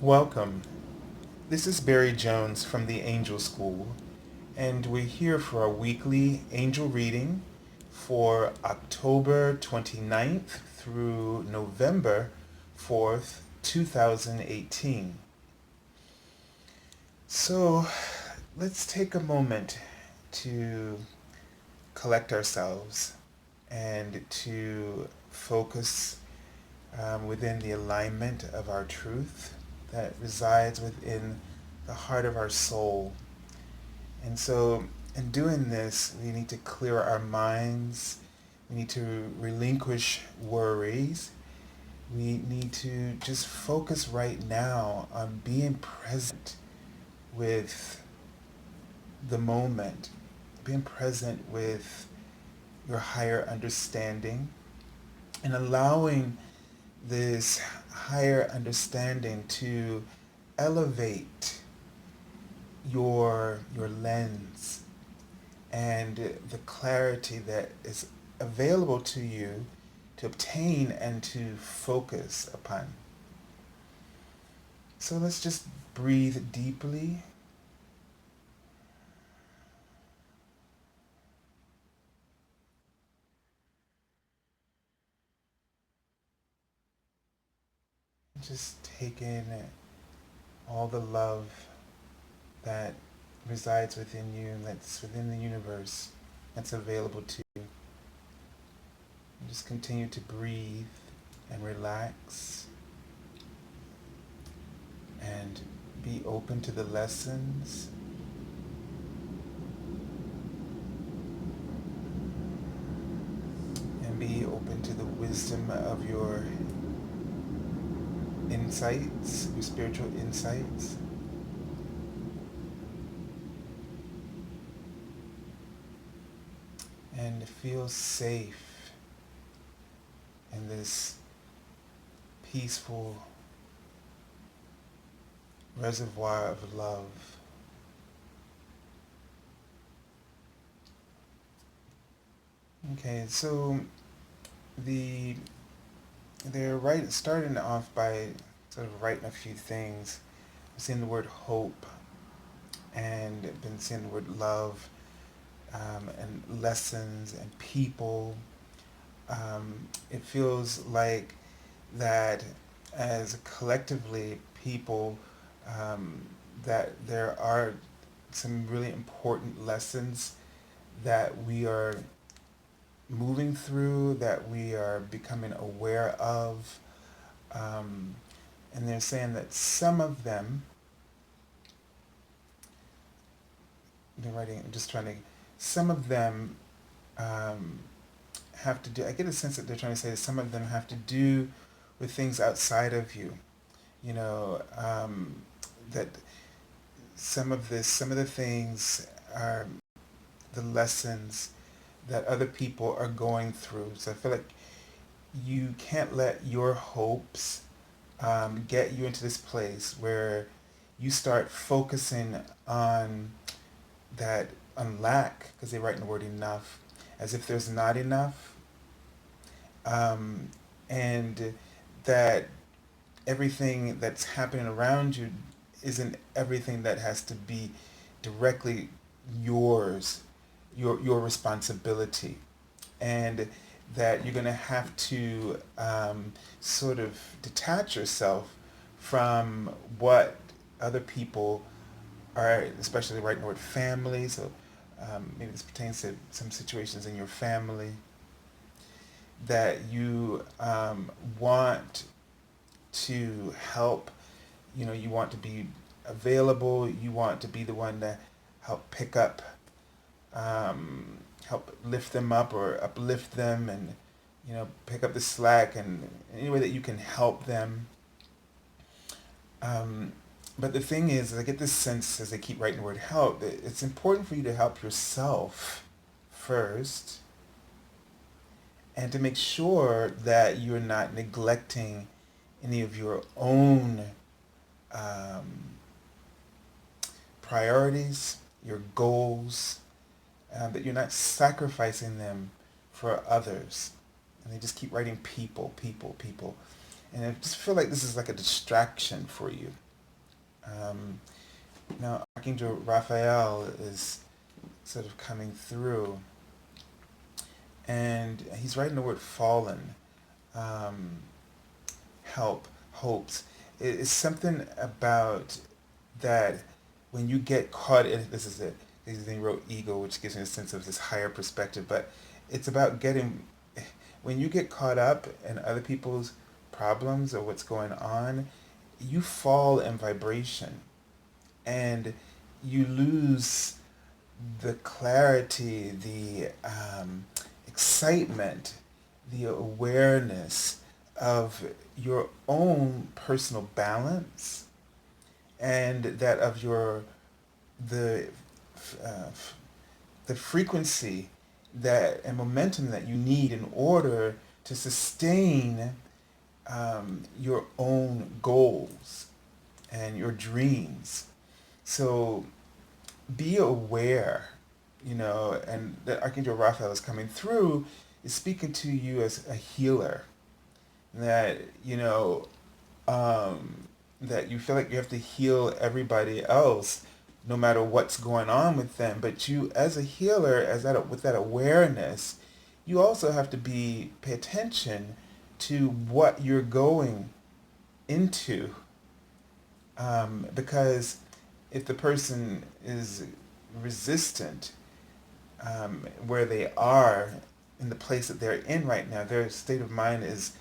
Welcome. This is Barry Jones from the Angel School, and we're here for our weekly angel reading for October 29th through November 4th, 2018. So let's take a moment to collect ourselves and to focus within the alignment of our truth that resides within the heart of our soul. And so, in doing this, we need to clear our minds. We need to relinquish worries. We need to just focus right now on being present with the moment, being present with your higher understanding, and allowing this higher understanding to elevate your lens and the clarity that is available to you to obtain and to focus upon. So let's just breathe deeply. Just take in all the love that resides within you, that's within the universe, that's available to you. And just continue to breathe and relax and be open to the lessons. And be open to the wisdom of your insights, your spiritual insights. And feel safe in this peaceful reservoir of love. Okay, so the they're starting off by sort of writing a few things. I've seen the word hope and been seeing the word love, and lessons and people. It feels like that as collectively people, um, that there are some really important lessons that we are moving through, that we are becoming aware of. Um, and they're saying that some of them, they're writing, I'm just trying to, some of them um, have to do, I get a sense that they're trying to say that some of them have to do with things outside of you. You know, that some of the things are the lessons that other people are going through. So I feel like you can't let your hopes get you into this place where you start focusing on that, on lack, because they write in the word enough, as if there's not enough, um, and that everything that's happening around you isn't everything that has to be directly yours, your responsibility, and that you're going to have to sort of detach yourself from what other people are, especially right in the word family. So maybe this pertains to some situations in your family that you want to help. You know, you want to be available. You want to be the one to help pick up, help lift them up or uplift them, and pick up the slack and any way that you can help them. Um, but the thing is, I get this sense as they keep writing the word help, that it's important for you to help yourself first, and to make sure that you're not neglecting any of your own um, priorities, your goals, that you're not sacrificing them for others. And they just keep writing people, people, people. And I just feel like this is like a distraction for you. Um, Now, Archangel Raphael is sort of coming through, and he's writing the word fallen, um, help, hopes. It's something about that when you get caught in, this is it. Then he wrote ego, which gives me a sense of this higher perspective, but it's about getting, when you get caught up in other people's problems or what's going on, you fall in vibration and you lose the clarity, the excitement, the awareness of your own personal balance and that of your the uh, the frequency that and momentum that you need in order to sustain your own goals and your dreams. So be aware, and that Archangel Raphael is coming through, is speaking to you as a healer. That, um, that you feel like you have to heal everybody else no matter what's going on with them. But you, as a healer, with that awareness, you also have to pay attention to what you're going into. Because if the person is resistant where they are in the place that they're in right now, their state of mind is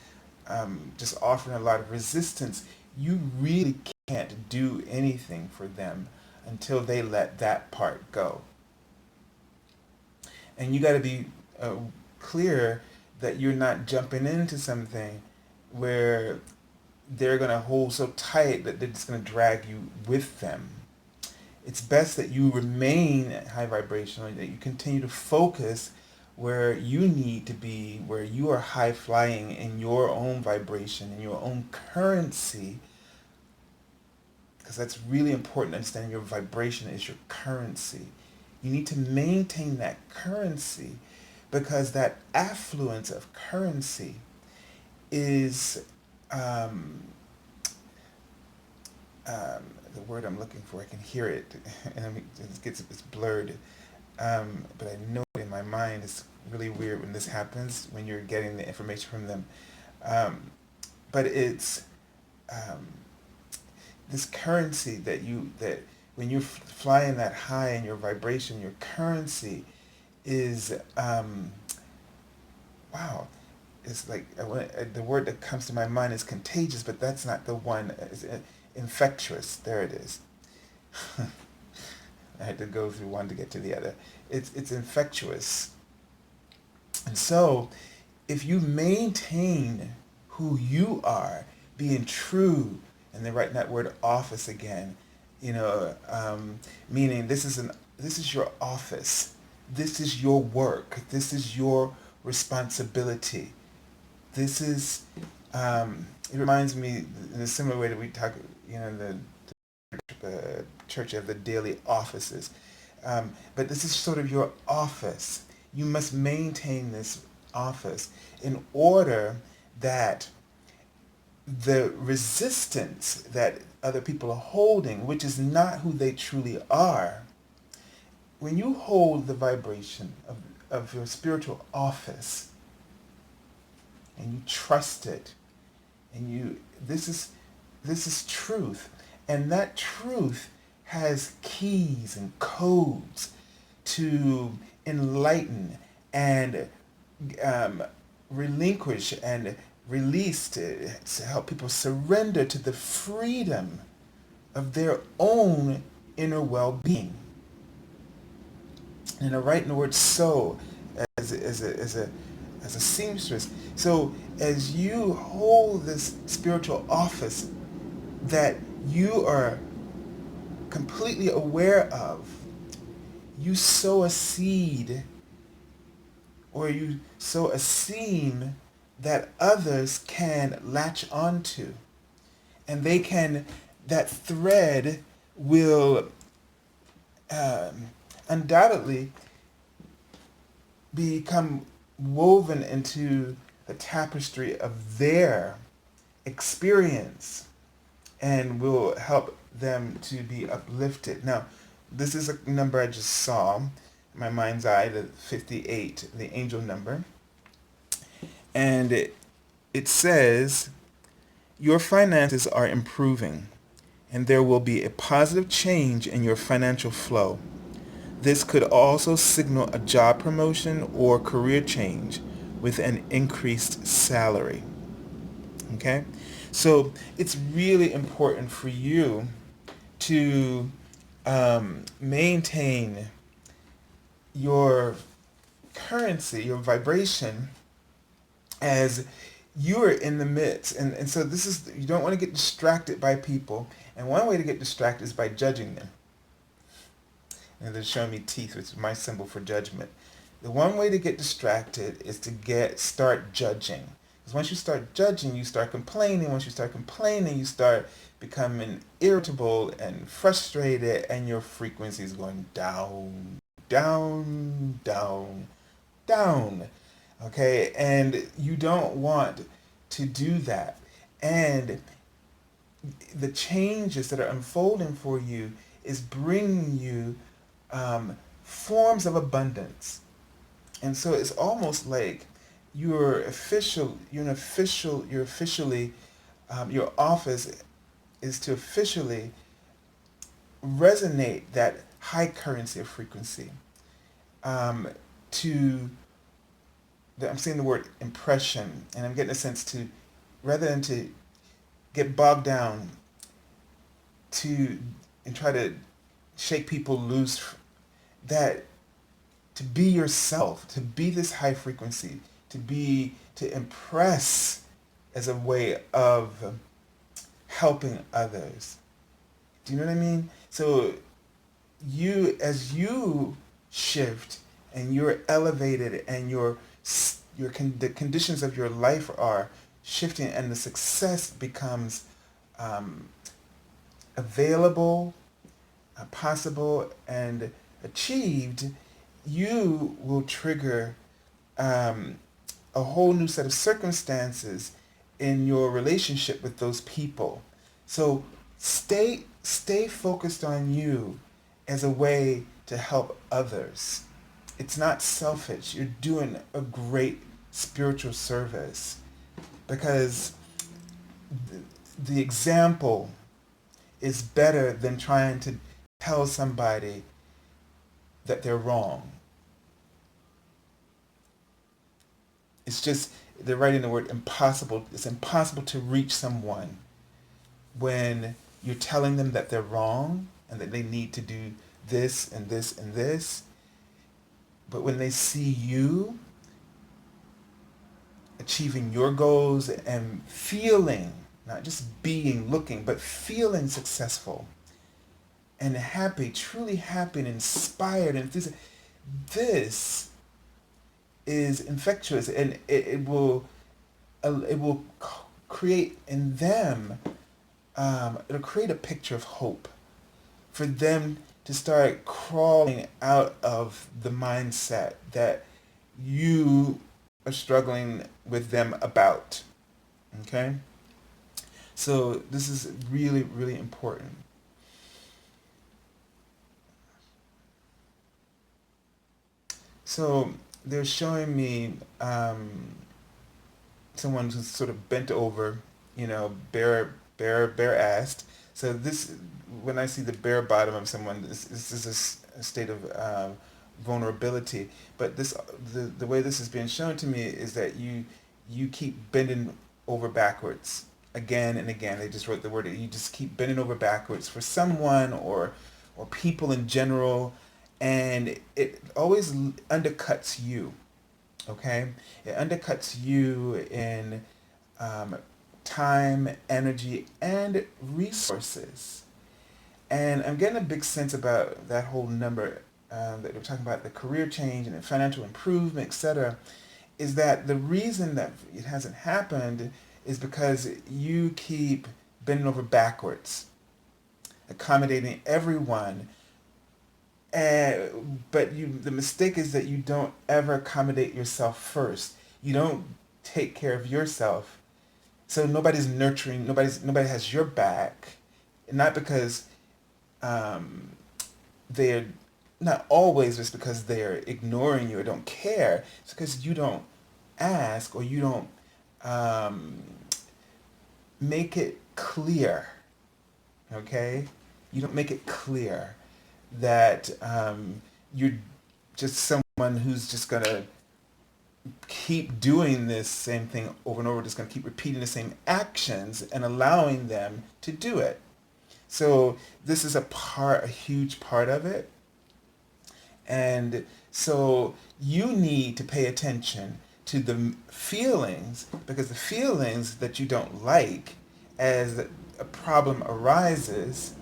just offering a lot of resistance, you really can't do anything for them until they let that part go. And you got to be clear that you're not jumping into something where they're going to hold so tight that they're just going to drag you with them. It's best that you remain at high vibration, that you continue to focus where you need to be, where you are high flying in your own vibration, in your own currency, because that's really important to understand. Your vibration is your currency. You need to maintain that currency because that affluence of currency is um, the word I'm looking for. I can hear it, and it's blurred. But I know it in my mind. It's really weird when this happens, when you're getting the information from them. But it's um, this currency that when you're flying that high in your vibration, your currency is wow. It's like the word that comes to my mind is contagious, but that's not the one. It's infectious. There it is. I had to go through one to get to the other. It's infectious. And so, if you maintain who you are, being true, and they're writing that word office again, meaning this is your office, this is your work, this is your responsibility. This is it reminds me in a similar way that we talk, the church of the daily offices. But this is sort of your office. You must maintain this office in order that the resistance that other people are holding, which is not who they truly are, when you hold the vibration of your spiritual office and you trust it, and this is truth, and that truth has keys and codes to enlighten and relinquish and release to help people surrender to the freedom of their own inner well-being. And I write in the word "so" as a seamstress. So as you hold this spiritual office that you are completely aware of, you sow a seed or you sow a seam that others can latch onto. And that thread will undoubtedly become woven into the tapestry of their experience and will help them to be uplifted. Now, this is a number I just saw in my mind's eye, the 58, the angel number. And it says, your finances are improving, and there will be a positive change in your financial flow. This could also signal a job promotion or career change with an increased salary. Okay? So it's really important for you to maintain your currency, your vibration, as you're in the midst. And so this is, you don't want to get distracted by people. And one way to get distracted is by judging them. And they're showing me teeth, which is my symbol for judgment. The one way to get distracted is to start judging. Because once you start judging, you start complaining. Once you start complaining, you start becoming irritable and frustrated, and your frequency is going down, down, down, down. Okay? And you don't want to do that. And the changes that are unfolding for you is bringing you forms of abundance. And so it's almost like you're officially, your office is to officially resonate that high currency of frequency. To, I'm saying the word impression, and I'm getting a sense to, rather than to get bogged down to and try to shake people loose, that to be yourself, to be this high frequency, to impress as a way of helping others. Do you know what I mean? So as you shift and you're elevated and the conditions of your life are shifting and the success becomes available, possible, and achieved, you will trigger a whole new set of circumstances in your relationship with those people. So stay focused on you as a way to help others. It's not selfish. You're doing a great spiritual service because the example is better than trying to tell somebody that they're wrong. It's just, they're writing the word impossible. It's impossible to reach someone when you're telling them that they're wrong and that they need to do this and this and this. But when they see you achieving your goals and feeling, not just being, looking, but feeling successful and happy, truly happy and inspired, and this is infectious, and it will create in them, it'll create a picture of hope for them to start crawling out of the mindset that you are struggling with them about. Okay? So this is really, really important. So they're showing me someone who's sort of bent over, bare-assed. So this, when I see the bare bottom of someone, this is a state of vulnerability. But the way this is being shown to me is that you keep bending over backwards again and again. They just wrote the word. You just keep bending over backwards for someone or people in general, and it always undercuts you. Okay, it undercuts you in time, energy, and resources. And I'm getting a big sense about that whole number that we're talking about, the career change and the financial improvement, etc. Is that the reason that it hasn't happened is because you keep bending over backwards, accommodating everyone. But the mistake is that you don't ever accommodate yourself first. You don't take care of yourself So nobody's nurturing, nobody has your back, not because um, they're not always just because they're ignoring you or don't care. It's because you don't ask or you don't um, make it clear. Okay, you don't make it clear that you're just someone who's just gonna keep doing this same thing over and over, just gonna keep repeating the same actions and allowing them to do it. So this is a huge part of it. And so you need to pay attention to the feelings, because the feelings that you don't like as a problem arises,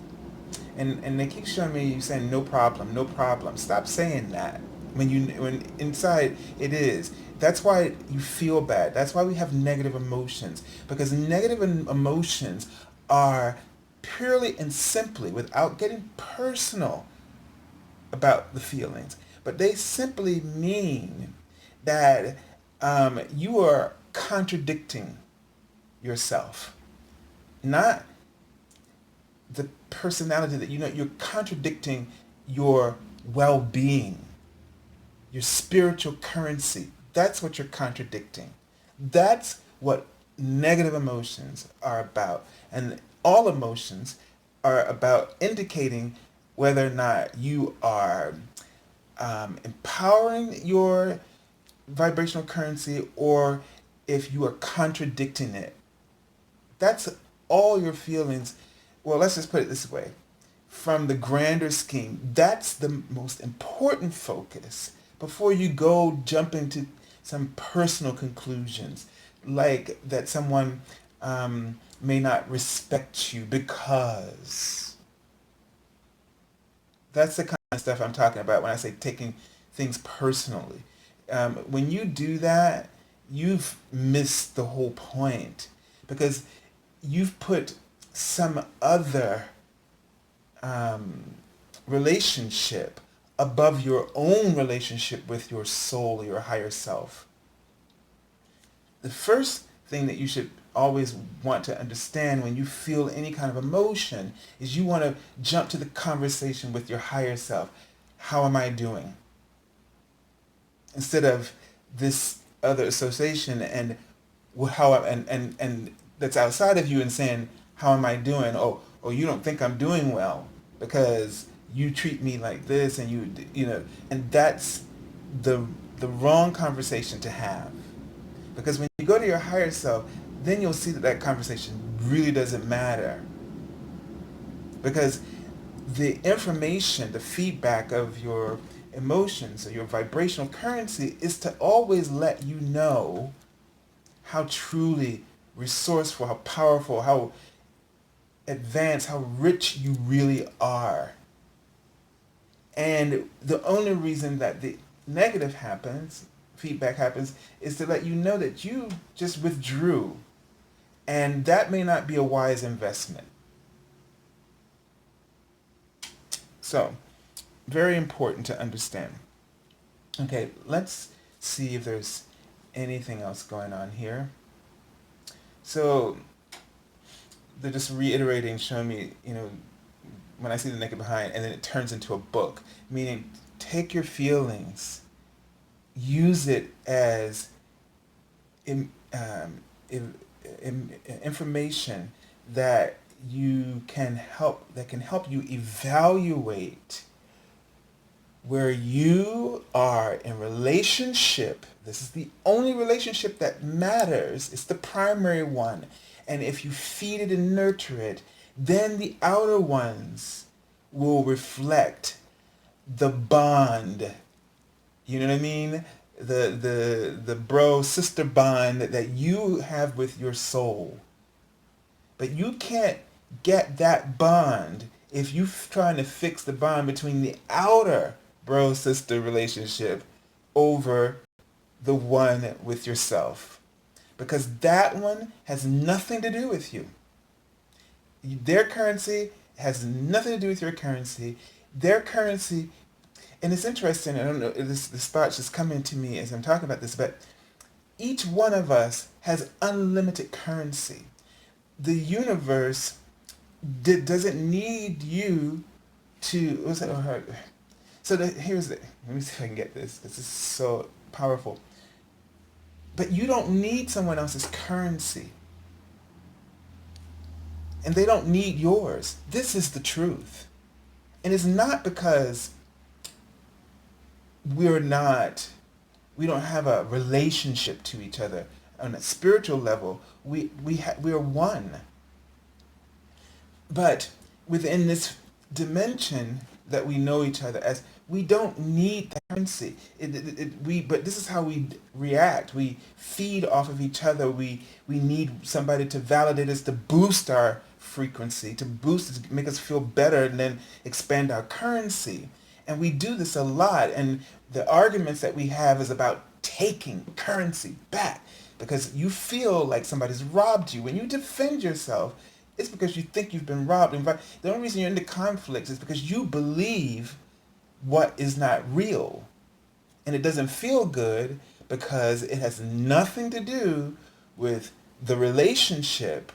and they keep showing me you saying no problem, no problem. Stop saying that. When inside it is. That's why you feel bad. That's why we have negative emotions, because negative emotions are purely and simply, without getting personal about the feelings, but they simply mean that you are contradicting yourself, not the personality that you know. You're contradicting your well-being, your spiritual currency. That's what you're contradicting. That's what negative emotions are about. And all emotions are about indicating whether or not you are empowering your vibrational currency or if you are contradicting it. That's all your feelings. Well, let's just put it this way. From the grander scheme, that's the most important focus before you go jump into some personal conclusions, like that someone may not respect you because. That's the kind of stuff I'm talking about when I say taking things personally. When you do that, you've missed the whole point, because you've put some other um, relationship above your own relationship with your soul, your higher self. The first thing that you should always want to understand when you feel any kind of emotion is you want to jump to the conversation with your higher self. How am I doing? Instead of this other association and and that's outside of you and saying, how am I doing? Oh, you don't think I'm doing well because you treat me like this, and you know, and that's the the wrong conversation to have. Because when you go to your higher self, then you'll see that that conversation really doesn't matter. Because the information, the feedback of your emotions or your vibrational currency is to always let you know how truly resourceful, how powerful, how advanced, how rich you really are. And the only reason that the negative happens, feedback happens, is to let you know that you just withdrew. And that may not be a wise investment. So, very important to understand. Okay, let's see if there's anything else going on here. So, they're just reiterating, showing me, you know, when I see the naked behind, and then it turns into a book, meaning take your feelings, use it as in, information that can help you evaluate where you are in relationship. This is the only relationship that matters. It's the primary one. And if you feed it and nurture it, then the outer ones will reflect the bond. You know what I mean? The bro sister bond that you have with your soul. But you can't get that bond if you're trying to fix the bond between the outer bro sister relationship over the one with yourself. Because that one has nothing to do with you. Their currency has nothing to do with your currency. Their currency, and it's interesting, I don't know, this thought's just coming to me as I'm talking about this, but Each one of us has unlimited currency. The universe doesn't need you to. What's that? So here's the. Let me see if I can get this. This is so powerful. But you don't need someone else's currency, and they don't need yours. This is the truth, and it's not because we're not. We don't have a relationship to each other on a spiritual level. We are one. But within this dimension that we know each other as, we don't need the currency. But this is how we react. We feed off of each other. We need somebody to validate us, to boost our frequency, to boost, to make us feel better, and then expand our currency. And we do this a lot. And the arguments that we have is about taking currency back because you feel like somebody's robbed you. When you defend yourself, it's because you think you've been robbed. And the only reason you're into conflicts is because you believe what is not real. And it doesn't feel good because it has nothing to do with the relationship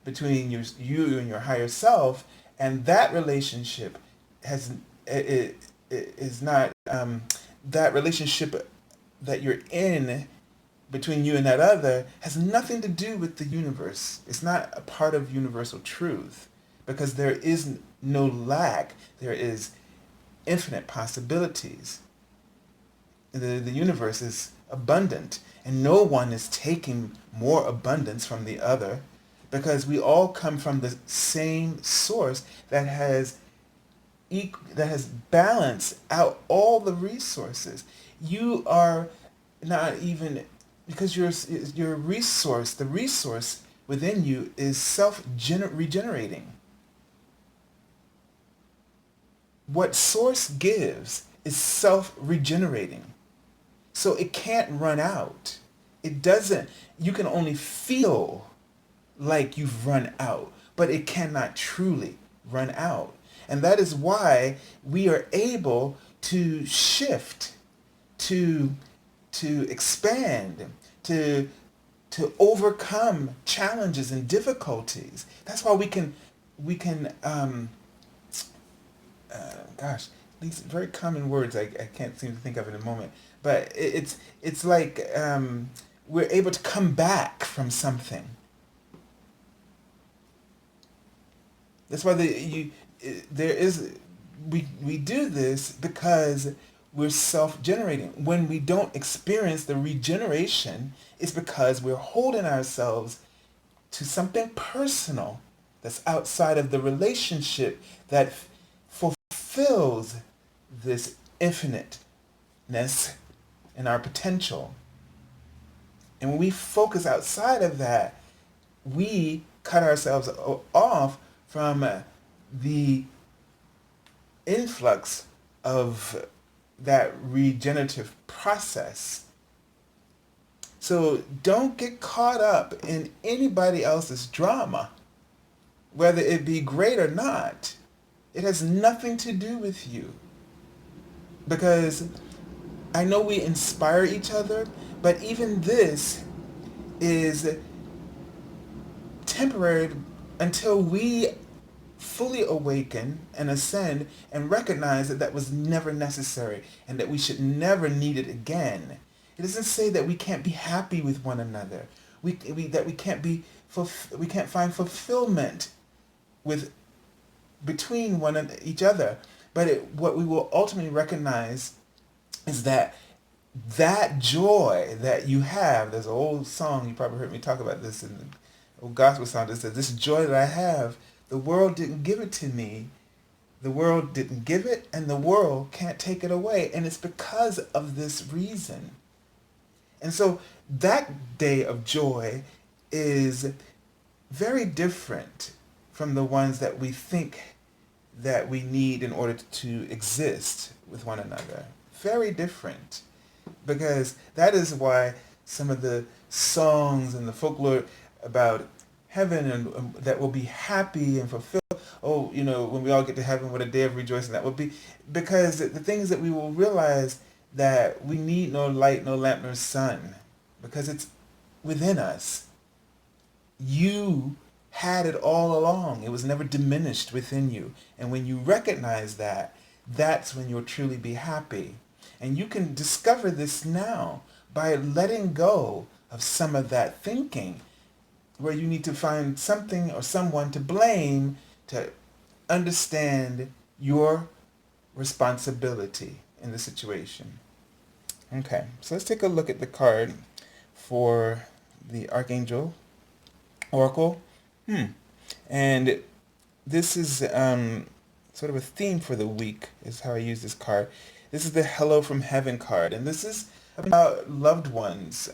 between you and your higher self. And that relationship has it is not that relationship that you're in between you and that other has nothing to do with the universe. It's not a part of universal truth because there is no lack. There is infinite possibilities. The universe is abundant and no one is taking more abundance from the other because we all come from the same source that has balanced out all the resources. You are not even, because your resource, the resource within you is self-regenerating. What source gives is self-regenerating. So it can't run out. It doesn't. You can only feel like you've run out, but it cannot truly run out. And that is why we are able to shift, to expand, to overcome challenges and difficulties. That's why we can gosh, these very common words I can't seem to think of in a moment. But it's like we're able to come back from something. That's why we do this because we're self-generating. When we don't experience the regeneration, it's because we're holding ourselves to something personal that's outside of the relationship that fulfills this infiniteness in our potential. And when we focus outside of that, we cut ourselves off from the influx of that regenerative process. So don't get caught up in anybody else's drama, whether it be great or not. It has nothing to do with you. Because I know we inspire each other, but even this is temporary until we fully awaken and ascend and recognize that that was never necessary and that we should never need it again. It doesn't say that we can't be happy with one another. That we can't find fulfillment with between each other. But what we will ultimately recognize is that joy that you have. There's an old song, you probably heard me talk about this in the old gospel song that says, this joy that I have, the world didn't give it to me. The world didn't give it, and the world can't take it away. And it's because of this reason. And so that day of joy is very different from the ones that we think that we need in order to exist with one another. Very different. Because that is why some of the songs and the folklore about heaven and that will be happy and fulfilled. Oh, when we all get to heaven, what a day of rejoicing that will be. Because the thing is that we will realize that we need no light, no lamp, no sun. because it's within us. You had it all along. It was never diminished within you. And when you recognize that, that's when you'll truly be happy. And you can discover this now by letting go of some of that thinking where you need to find something or someone to blame to understand your responsibility in the situation. Okay, so let's take a look at the card for the Archangel Oracle. And this is sort of a theme for the week, is how I use this card. This is the Hello from Heaven card, and this is about loved ones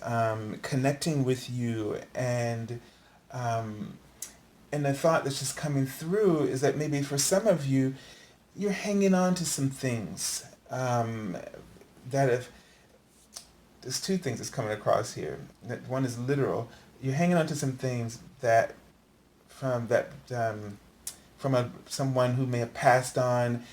connecting with you, and the thought that's just coming through is that maybe for some of you, you're hanging on to some things that have. There's two things that's coming across here. That one is literal. You're hanging on to some things that from someone who may have passed on.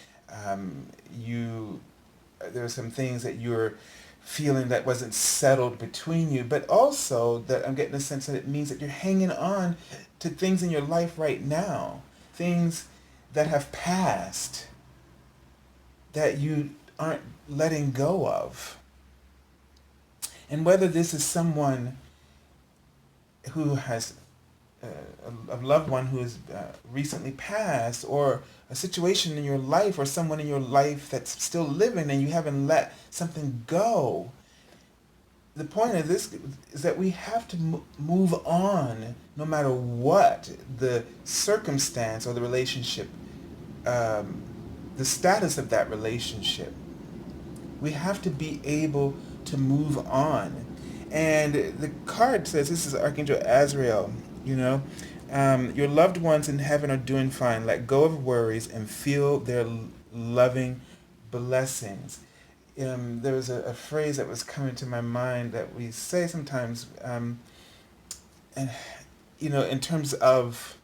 There are some things that you're feeling that wasn't settled between you, but also that I'm getting a sense that it means that you're hanging on to things in your life right now, things that have passed that you aren't letting go of. And whether this is someone who has a loved one who has recently passed, or a situation in your life, or someone in your life that's still living and you haven't let something go, the point of this is that we have to move on no matter what the circumstance or the relationship, the status of that relationship. We have to be able to move on. And the card says, this is Archangel Azrael, your loved ones in heaven are doing fine. Let go of worries and feel their loving blessings. There was a phrase that was coming to my mind that we say sometimes, and in terms of,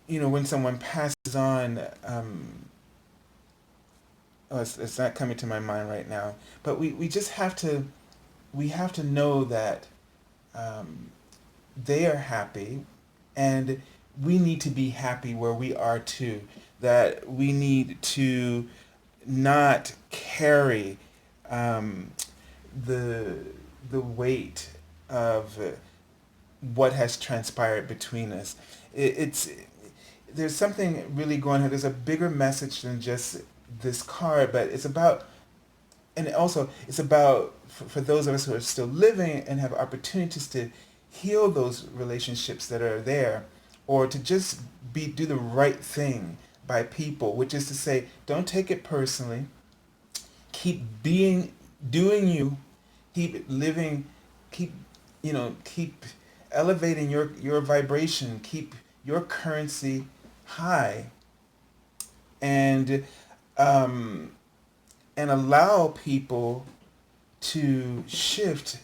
when someone passes on, it's not coming to my mind right now, but we just have to know that they are happy, and we need to be happy where we are too. That we need to not carry the weight of what has transpired between us. There's something really going on. There's a bigger message than just this card, but it's about, and also it's about for those of us who are still living and have opportunities to heal those relationships that are there, or to just do the right thing by people, which is to say, don't take it personally. Keep doing you, keep living, keep elevating your vibration, keep your currency high, and allow people to shift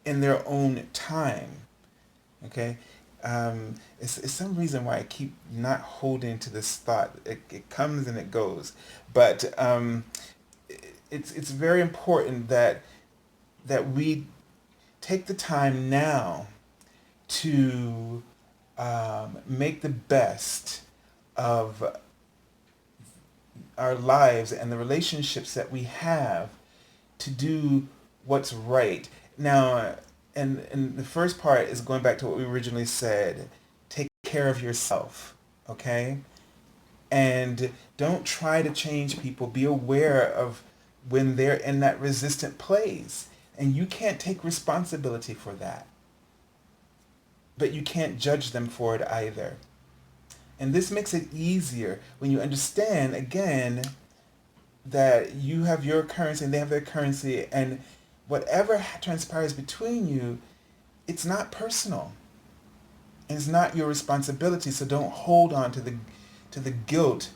in their own time. Okay? It's some reason why I keep not holding to this thought. It comes and it goes. But it's very important that we take the time now to make the best of our lives and the relationships that we have, to do what's right. Now, and the first part is going back to what we originally said. Take care of yourself, okay? And don't try to change people. Be aware of when they're in that resistant place. And you can't take responsibility for that. But you can't judge them for it either. And this makes it easier when you understand, again, that you have your currency and they have their currency, and whatever transpires between you, it's not personal. And it's not your responsibility, so don't hold on to the guilt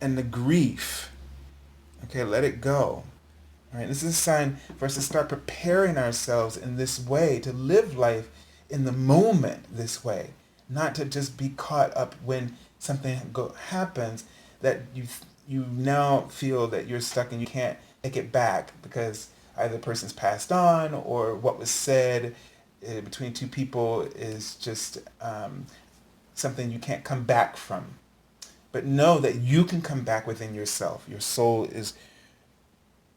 and the grief. Okay, let it go. All right, this is a sign for us to start preparing ourselves in this way, to live life in the moment this way, not to just be caught up when something happens that you now feel that you're stuck and you can't take it back because either the person's passed on or what was said between two people is just something you can't come back from. But know that you can come back within yourself. Your soul is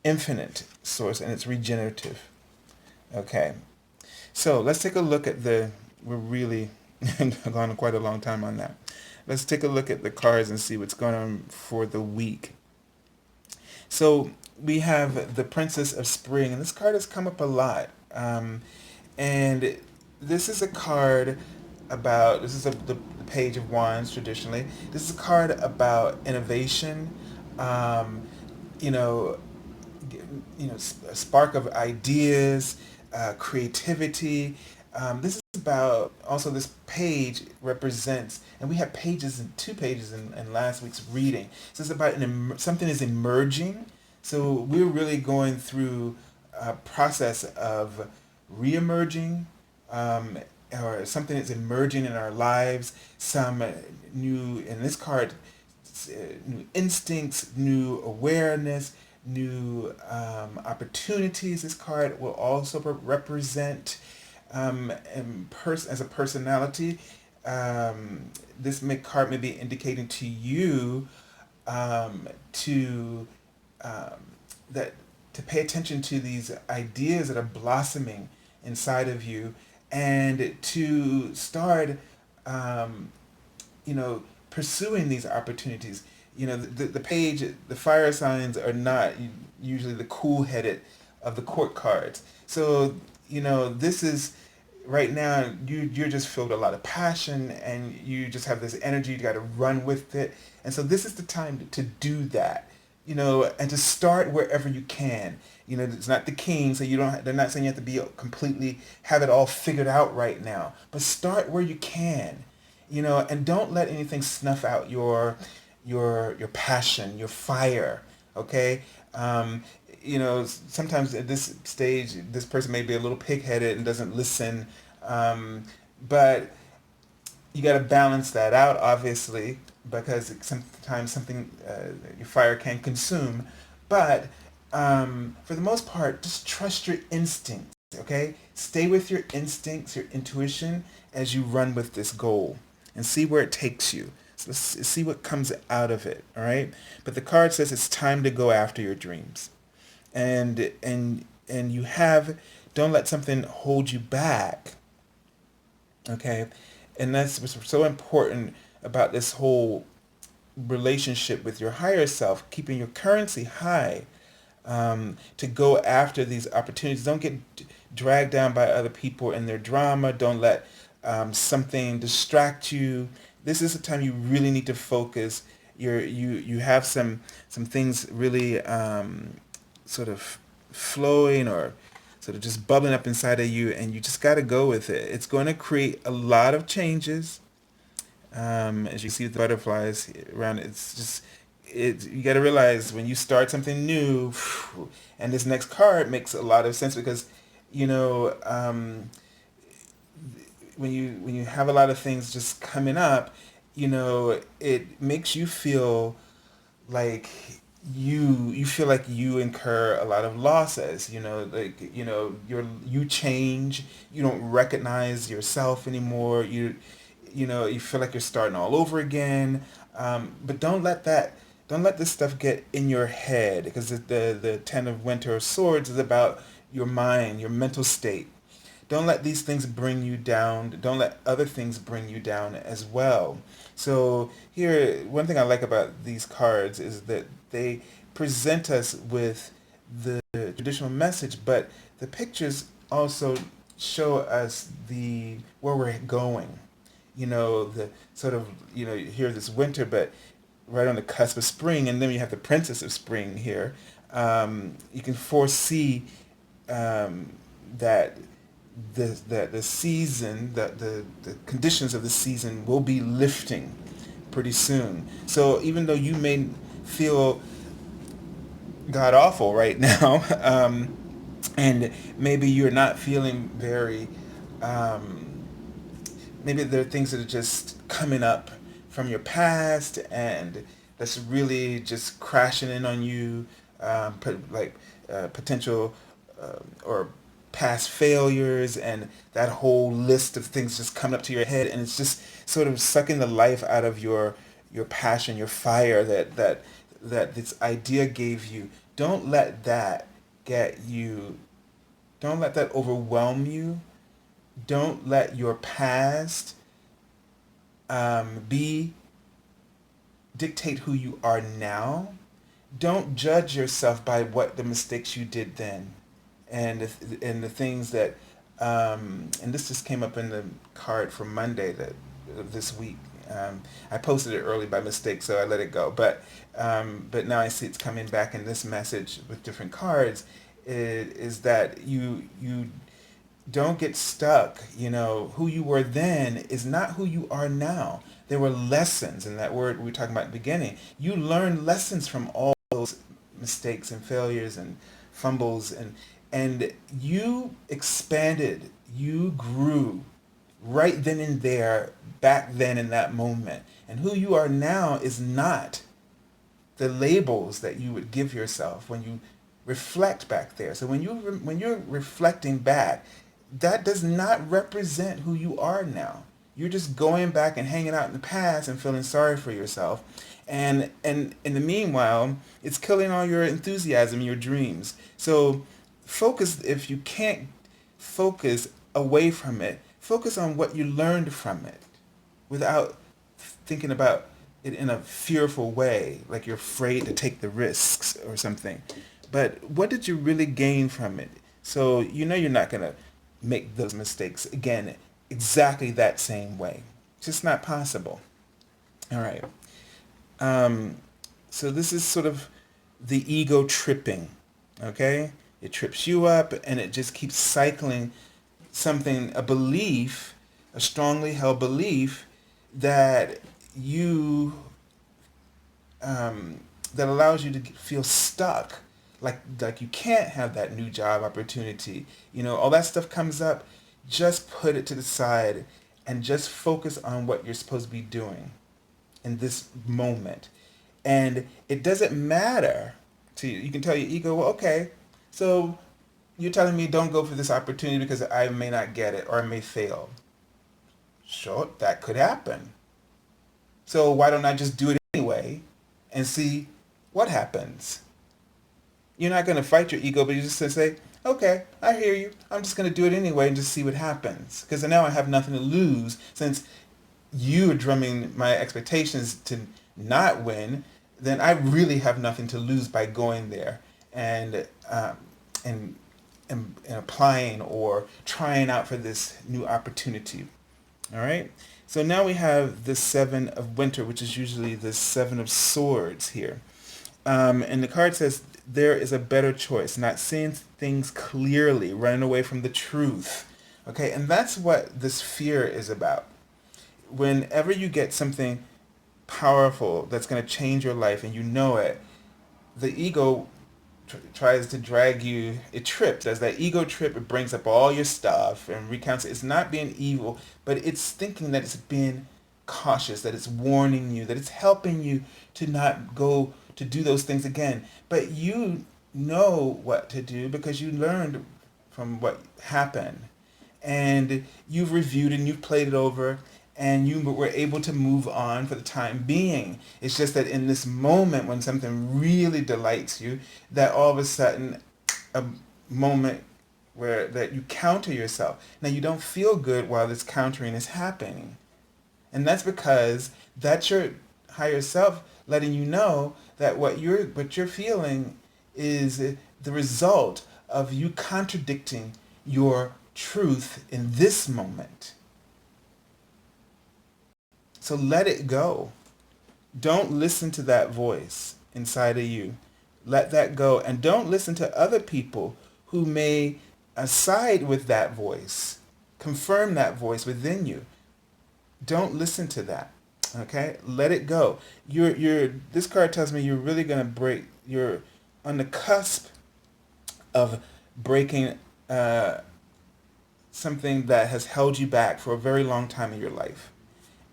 infinite source and it's regenerative. Okay. So let's take a look at we're really gone quite a long time on that. Let's take a look at the cards and see what's going on for the week. So we have the Princess of Spring, and this card has come up a lot. And this is a card this is the Page of Wands traditionally. This is a card about innovation, you know, a spark of ideas, creativity. This is about also this page represents, and we have two pages in last week's reading. So it's about something is emerging. So we're really going through a process of re-emerging, or something that's emerging in our lives. Some new, in this card, new instincts, new awareness, new opportunities. This card will also represent as a personality. This card may be indicating to you to that to pay attention to these ideas that are blossoming inside of you, and to start pursuing these opportunities. The page, the fire signs are not usually the cool-headed of the court cards. So, this is, right now, you're just filled with a lot of passion, and you just have this energy, you got to run with it. And so this is the time to do that, and to start wherever you can. It's not the king, so they're not saying you have to have it all figured out right now. But start where you can, and don't let anything snuff out your passion, your fire, okay? Sometimes at this stage, this person may be a little pig-headed and doesn't listen, but you got to balance that out, obviously, because sometimes your fire can consume. But for the most part, just trust your instincts, okay? Stay with your instincts, your intuition, as you run with this goal, and see where it takes you. So let's see what comes out of it, all right? But the card says it's time to go after your dreams. And don't let something hold you back, okay? And that's what's so important about this whole relationship with your higher self, keeping your currency high, to go after these opportunities. Don't get dragged down by other people and their drama. Don't let something distract you. This is the time you really need to focus. You have some things really sort of flowing or sort of just bubbling up inside of you, and you just got to go with it. It's going to create a lot of changes. As you see the butterflies around it, you got to realize when you start something new, and this next card makes a lot of sense because, when you have a lot of things just coming up, it makes you feel like you feel like you incur a lot of losses. You change, you don't recognize yourself anymore. You feel like you're starting all over again. But don't let this stuff get in your head, because the Ten of Winter Swords is about your mind, your mental state. Don't let these things bring you down. Don't let other things bring you down as well. So here, one thing I like about these cards is that they present us with the traditional message, but the pictures also show us where we're going. The sort of, here this winter, but right on the cusp of spring, and then you have the Princess of Spring here. You can foresee that the season, the conditions of the season will be lifting pretty soon. So even though you may feel god awful right now, and maybe you're not feeling very, maybe there are things that are just coming up from your past and that's really just crashing in on you. potential or past failures, and that whole list of things just come up to your head, and it's just sort of sucking the life out of your passion, your fire that this idea gave you. Don't let that get you. Don't let that overwhelm you. Don't let your past be dictate who you are now. Don't judge yourself by what the mistakes you did then, and the things that and this just came up in the card for Monday that this week. I posted it early by mistake, so I let it go. But now I see it's coming back in this message with different cards. Is that you don't get stuck. You know, who you were then is not who you are now. There were lessons, and that word we were talking about at the beginning. You learned lessons from all those mistakes and failures and fumbles, and you expanded, you grew right then and there, back then in that moment. And who you are now is not the labels that you would give yourself when you reflect back there. So when you're reflecting back, that does not represent who you are now. You're just going back and hanging out in the past and feeling sorry for yourself. And in the meanwhile, it's killing all your enthusiasm, your dreams. So focus, if you can't focus away from it, focus on what you learned from it without thinking about it in a fearful way, like you're afraid to take the risks or something. But what did you really gain from it? So you know you're not going to make those mistakes again exactly that same way. It's just not possible. All right. So this is sort of the ego tripping, okay? It trips you up and it just keeps cycling something, a belief, a strongly held belief that you, that allows you to feel stuck, like you can't have that new job opportunity. You know, all that stuff comes up. Just put it to the side and just focus on what you're supposed to be doing in this moment. And it doesn't matter to you. You can tell your ego, well, okay, so you're telling me don't go for this opportunity because I may not get it or I may fail. Sure, that could happen. So why don't I just do it anyway and see what happens? You're not going to fight your ego, but you're just going to say, okay, I hear you. I'm just going to do it anyway and just see what happens. Because now I have nothing to lose since you are drumming my expectations to not win. Then I really have nothing to lose by going there and and applying or trying out for this new opportunity. All right. So now we have the Seven of Winter, which is usually the Seven of Swords here. And the card says there is a better choice, not seeing things clearly, running away from the truth. Okay, and that's what this fear is about. Whenever you get something powerful that's going to change your life and you know it, the ego tries to drag you, it trips. As that ego trip, it brings up all your stuff and recounts it. It's not being evil, but it's thinking that it's being cautious, that it's warning you, that it's helping you to not go to do those things again. But you know what to do because you learned from what happened. And you've reviewed and you've played it over and you were able to move on for the time being. It's just that in this moment when something really delights you, that all of a sudden a moment where that you counter yourself. Now you don't feel good while this countering is happening. And that's because that's your higher self letting you know that what you're feeling is the result of you contradicting your truth in this moment. So let it go. Don't listen to that voice inside of you. Let that go. And don't listen to other people who may side with that voice, confirm that voice within you. Don't listen to that. Okay? Let it go. This card tells me you're really going to break. You're on the cusp of breaking something that has held you back for a very long time in your life.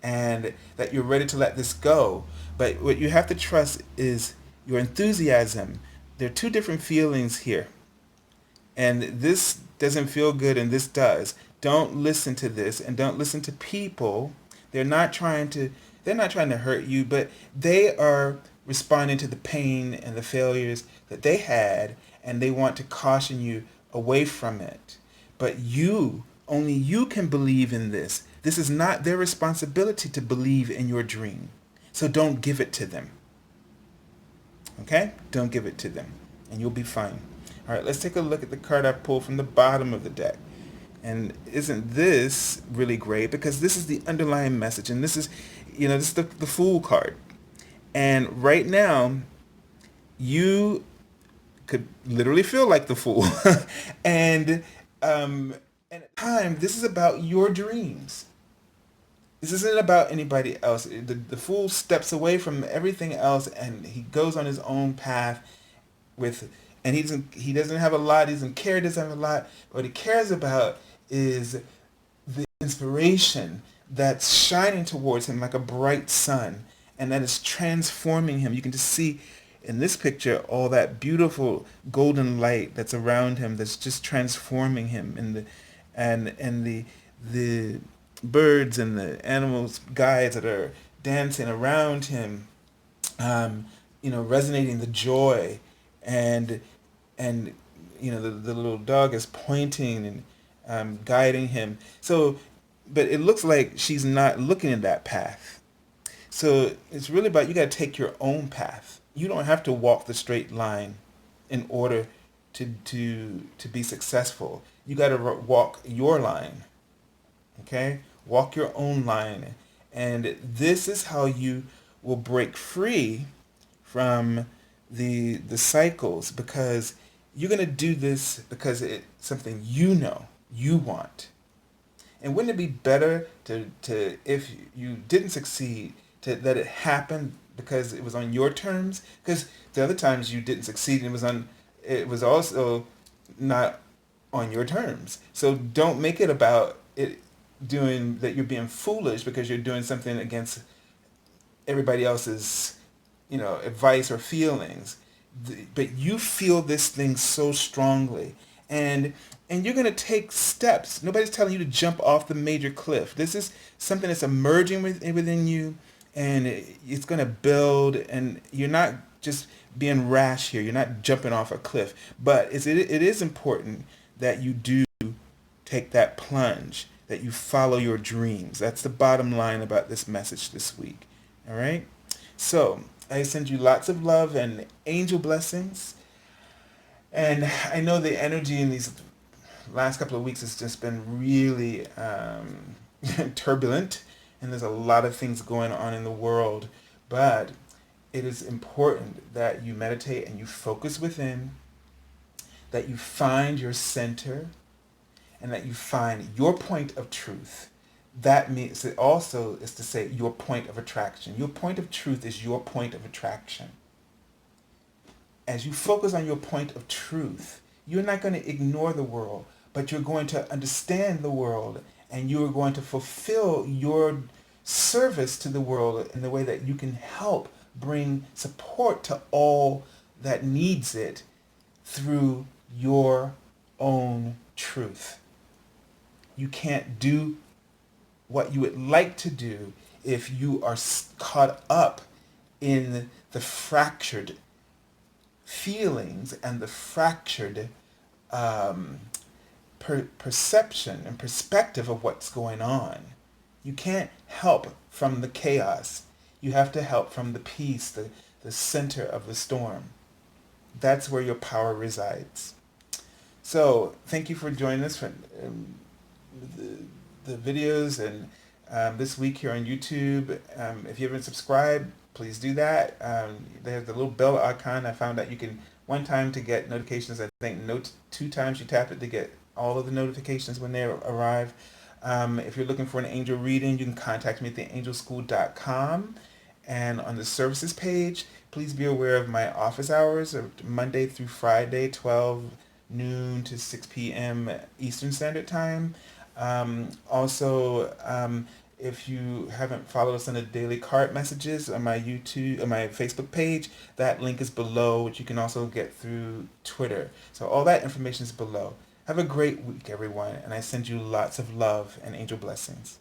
And that you're ready to let this go. But what you have to trust is your enthusiasm, There are two different feelings here. And this doesn't feel good and this does. Don't listen to this and don't listen to people. They're not trying to they're not trying to hurt you, but they are responding to the pain and the failures that they had, and they want to caution you away from it. But only you can believe in this. This is not their responsibility to believe in your dream. So don't give it to them. Okay? Don't give it to them, and you'll be fine. All right, let's take a look at the card I pulled from the bottom of the deck. And isn't this really great? Because this is the underlying message, and this is, this is the Fool card. And right now, you could literally feel like the fool. and and at the time, this is about your dreams. This isn't about anybody else. The fool steps away from everything else and he goes on his own path with, and he doesn't have a lot. He doesn't care. He doesn't have a lot. What he cares about is the inspiration that's shining towards him like a bright sun, and that is transforming him. You can just see in this picture all that beautiful golden light that's around him, that's just transforming him, and the birds and the animals, guides that are dancing around him, resonating the joy, and the little dog is pointing and guiding him. So, but it looks like she's not looking in that path. So it's really about, you got to take your own path. You don't have to walk the straight line in order to be successful. You got to walk your line. Okay? Walk your own line. And this is how you will break free from the cycles, because you're going to do this because it's something you want. And wouldn't it be better to if you didn't succeed, to let it happen because it was on your terms? Because the other times you didn't succeed, and it was also not on your terms. So don't make it about it doing that, you're being foolish because you're doing something against everybody else's advice or feelings. But you feel this thing so strongly, and you're going to take steps. Nobody's telling you to jump off the major cliff. This is something that's emerging within you, and it's going to build, and you're not just being rash here. You're not jumping off a cliff. But it is important that you do take that plunge, that you follow your dreams. That's the bottom line about this message this week. All right? So I send you lots of love and angel blessings. And I know the energy in these last couple of weeks has just been really turbulent, and there's a lot of things going on in the world. But it is important that you meditate and you focus within, that you find your center, and that you find your point of truth. That means it also is to say your point of attraction. Your point of truth is your point of attraction. As you focus on your point of truth, you're not going to ignore the world, but you're going to understand the world, and you're going to fulfill your service to the world in the way that you can help bring support to all that needs it through your own truth. You can't do what you would like to do if you are caught up in the fractured feelings and the fractured perception and perspective of what's going on. You can't help from the chaos. You have to help from the peace, the center of the storm. That's where your power resides. So thank you for joining us for the videos and this week here on YouTube. If you haven't subscribed, please do that. There's the little bell icon. I found out you can, one time to get notifications, I think two times you tap it to get all of the notifications when they arrive. If you're looking for an angel reading, you can contact me at theangelschool.com. And on the services page, please be aware of my office hours of Monday through Friday, 12 noon to 6 p.m. Eastern Standard Time. Also, If you haven't followed us on the daily card messages on my YouTube, on my Facebook page, that link is below, which you can also get through Twitter. So all that information is below. Have a great week, everyone, and I send you lots of love and angel blessings.